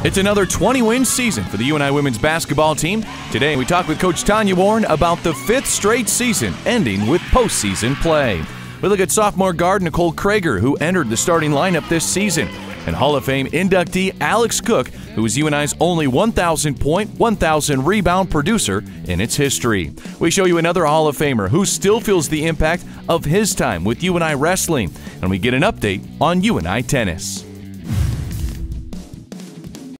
It's another 20-win season for the UNI women's basketball team. Today, we talk with Coach Tanya Warren about the 5th straight season, ending with postseason play. We look at sophomore guard Nicole Kroeger, who entered the starting lineup this season, and Hall of Fame inductee Alex Cook, who is UNI's only 1,000-point, 1,000-rebound producer in its history. We show you another Hall of Famer who still feels the impact of his time with UNI wrestling, and we get an update on UNI tennis.